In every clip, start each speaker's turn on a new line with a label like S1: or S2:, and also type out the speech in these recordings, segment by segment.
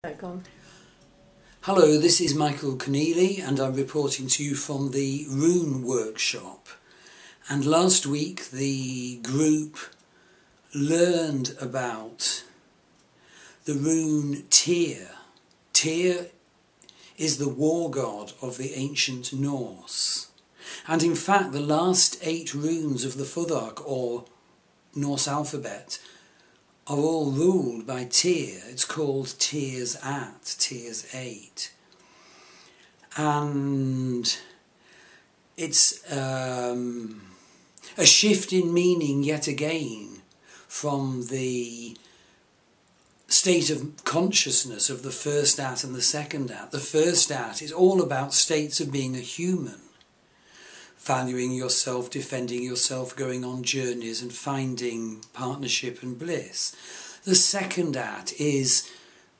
S1: Back on.
S2: Hello, this is Michael Conneely and I'm reporting to you from the Rune workshop. And last week the group learned about the rune Tir. Tir is the war god of the ancient Norse. And in fact the last 8 runes of the Futhark, or Norse alphabet, are all ruled by Tir. It's called Tir's 8. And it's a shift in meaning yet again from the state of consciousness of the first at and the second at. The first at is all about states of being a human, valuing yourself, defending yourself, going on journeys and finding partnership and bliss. The second at is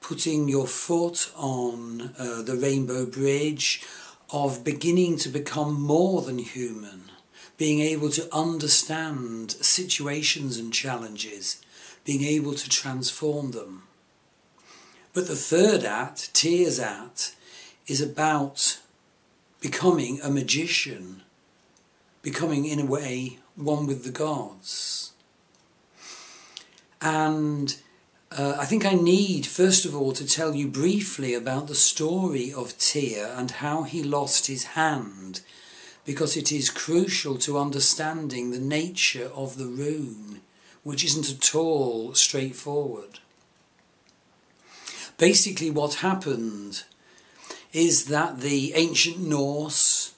S2: putting your foot on the rainbow bridge of beginning to become more than human, being able to understand situations and challenges, being able to transform them. But the third at, Tir's at, is about becoming a magician, becoming, in a way, one with the gods. And I think I need, first of all, to tell you briefly about the story of Tir and how he lost his hand, because it is crucial to understanding the nature of the rune, which isn't at all straightforward. Basically, what happened is that the ancient Norse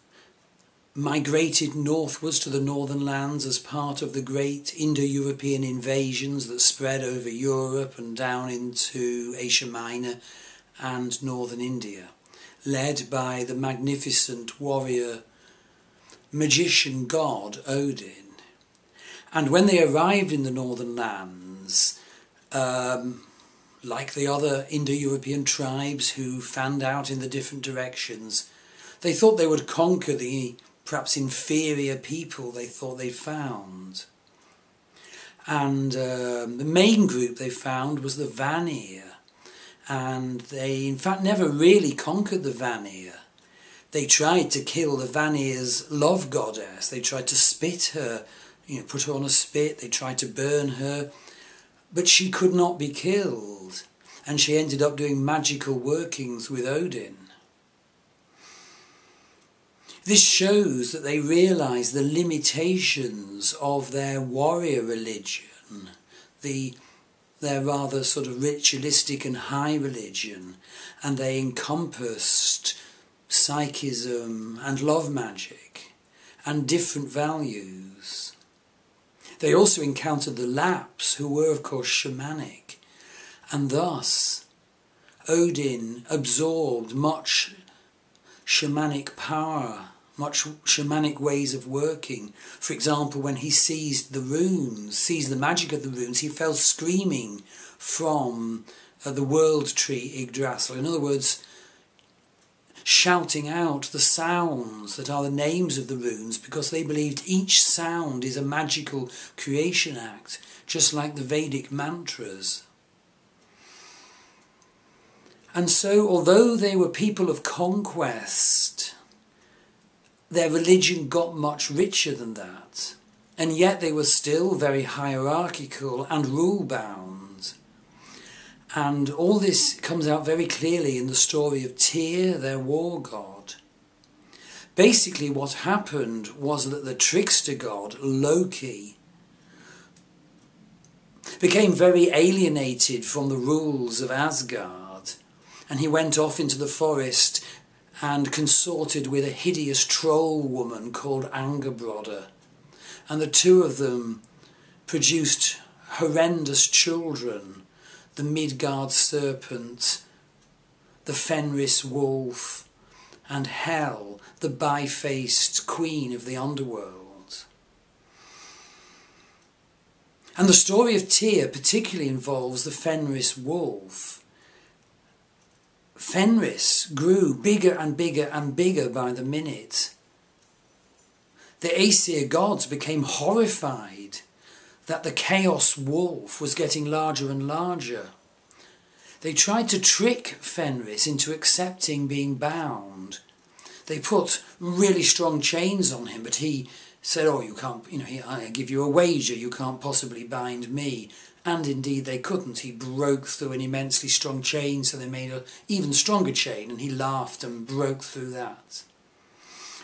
S2: migrated northwards to the northern lands as part of the great Indo-European invasions that spread over Europe and down into Asia Minor and northern India, led by the magnificent warrior magician god Odin. And when they arrived in the northern lands, like the other Indo-European tribes who fanned out in the different directions, they thought they would conquer the perhaps inferior people they thought they'd found. And the main group they found was the Vanir. And they, in fact, never really conquered the Vanir. They tried to kill the Vanir's love goddess. They tried to spit her, put her on a spit. They tried to burn her. But she could not be killed. And she ended up doing magical workings with Odin. This shows that they realised the limitations of their warrior religion, their rather sort of ritualistic and high religion, and they encompassed psychism and love magic and different values. They also encountered the Lapps, who were of course shamanic, and thus Odin absorbed much shamanic power, much shamanic ways of working. For example, when he seized the runes, seized the magic of the runes, he fell screaming from the world tree Yggdrasil. In other words, shouting out the sounds that are the names of the runes, because they believed each sound is a magical creation act, just like the Vedic mantras. And so, although they were people of conquest, their religion got much richer than that, and yet they were still very hierarchical and rule-bound. And all this comes out very clearly in the story of Tir, their war god. Basically what happened was that the trickster god, Loki, became very alienated from the rules of Asgard, and he went off into the forest and consorted with a hideous troll woman called Angerbrodder. And the two of them produced horrendous children, the Midgard serpent, the Fenris wolf, and Hel, the bi-faced queen of the underworld. And the story of Tir particularly involves the Fenris wolf. Fenris grew bigger and bigger and bigger by the minute. The Aesir gods became horrified that the Chaos wolf was getting larger and larger. They tried to trick Fenris into accepting being bound. They put really strong chains on him, but he said, oh, you can't, I give you a wager, you can't possibly bind me. And indeed they couldn't. He broke through an immensely strong chain, so they made an even stronger chain, and he laughed and broke through that.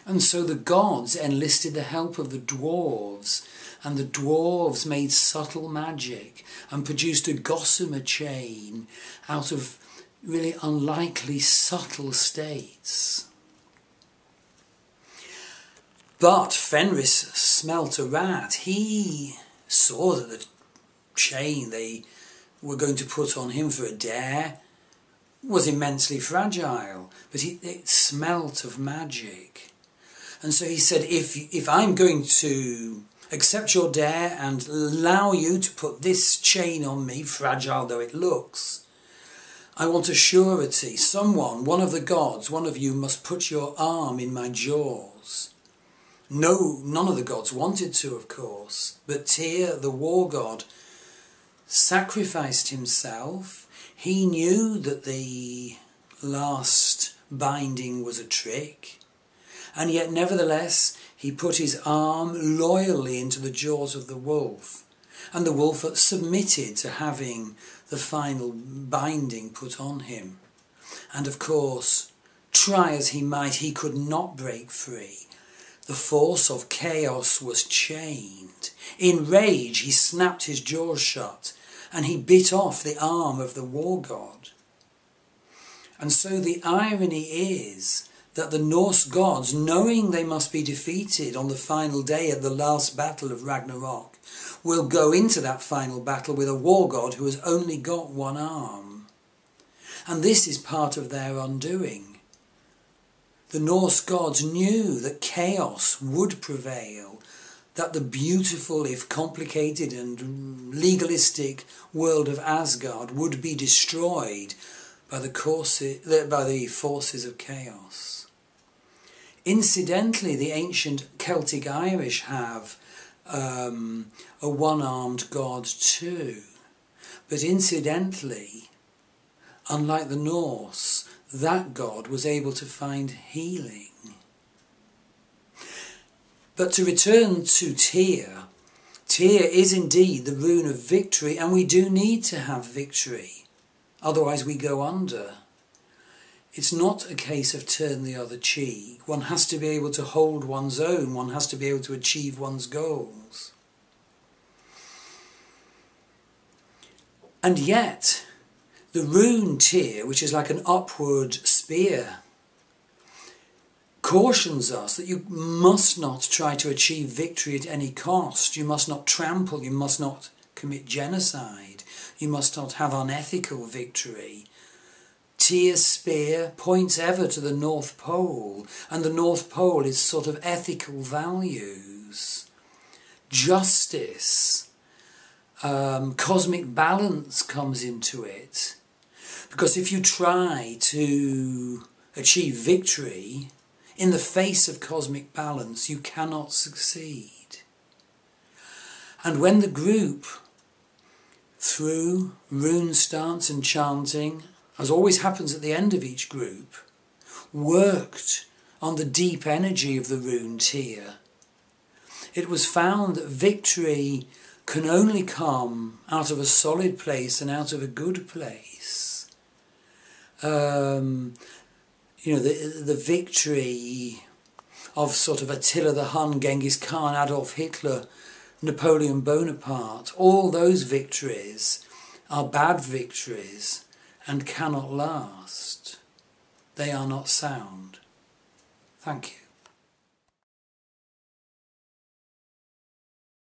S2: And so the gods enlisted the help of the dwarves, and the dwarves made subtle magic and produced a gossamer chain out of really unlikely subtle states. But Fenris smelt a rat. He saw that the chain they were going to put on him for a dare was immensely fragile, but it smelt of magic. And so he said, if I'm going to accept your dare and allow you to put this chain on me, fragile though it looks, I want a surety. Someone, one of the gods, one of you must put your arm in my jaws. No, none of the gods wanted to, of course, but Tir, the war god, sacrificed himself. He knew that the last binding was a trick, and yet nevertheless he put his arm loyally into the jaws of the wolf, and the wolf submitted to having the final binding put on him. And of course, try as he might, he could not break free. The force of chaos was chained. In rage he snapped his jaws shut, and he bit off the arm of the war god. And so the irony is that the Norse gods, knowing they must be defeated on the final day at the last battle of Ragnarok, will go into that final battle with a war god who has only got one arm. And this is part of their undoing. The Norse gods knew that chaos would prevail, that the beautiful, if complicated and legalistic world of Asgard would be destroyed by the forces of chaos. Incidentally, the ancient Celtic Irish have a one-armed god too. But incidentally, unlike the Norse, that god was able to find healing. But to return to Tir, Tir is indeed the rune of victory, and we do need to have victory, otherwise we go under. It's not a case of turn the other cheek. One has to be able to hold one's own, one has to be able to achieve one's goals. And yet, the rune Tir, which is like an upward spear, cautions us that you must not try to achieve victory at any cost. You must not trample, you must not commit genocide, you must not have unethical victory. Tir's spear points ever to the North Pole, and the North Pole is sort of ethical values, justice, cosmic balance comes into it. Because if you try to achieve victory in the face of cosmic balance, you cannot succeed. And when the group, through rune stance and chanting, as always happens at the end of each group, worked on the deep energy of the rune Tir, it was found that victory can only come out of a solid place and out of a good place. The victory of sort of Attila the Hun, Genghis Khan, Adolf Hitler, Napoleon Bonaparte, all those victories are bad victories and cannot last. They are not sound. Thank you.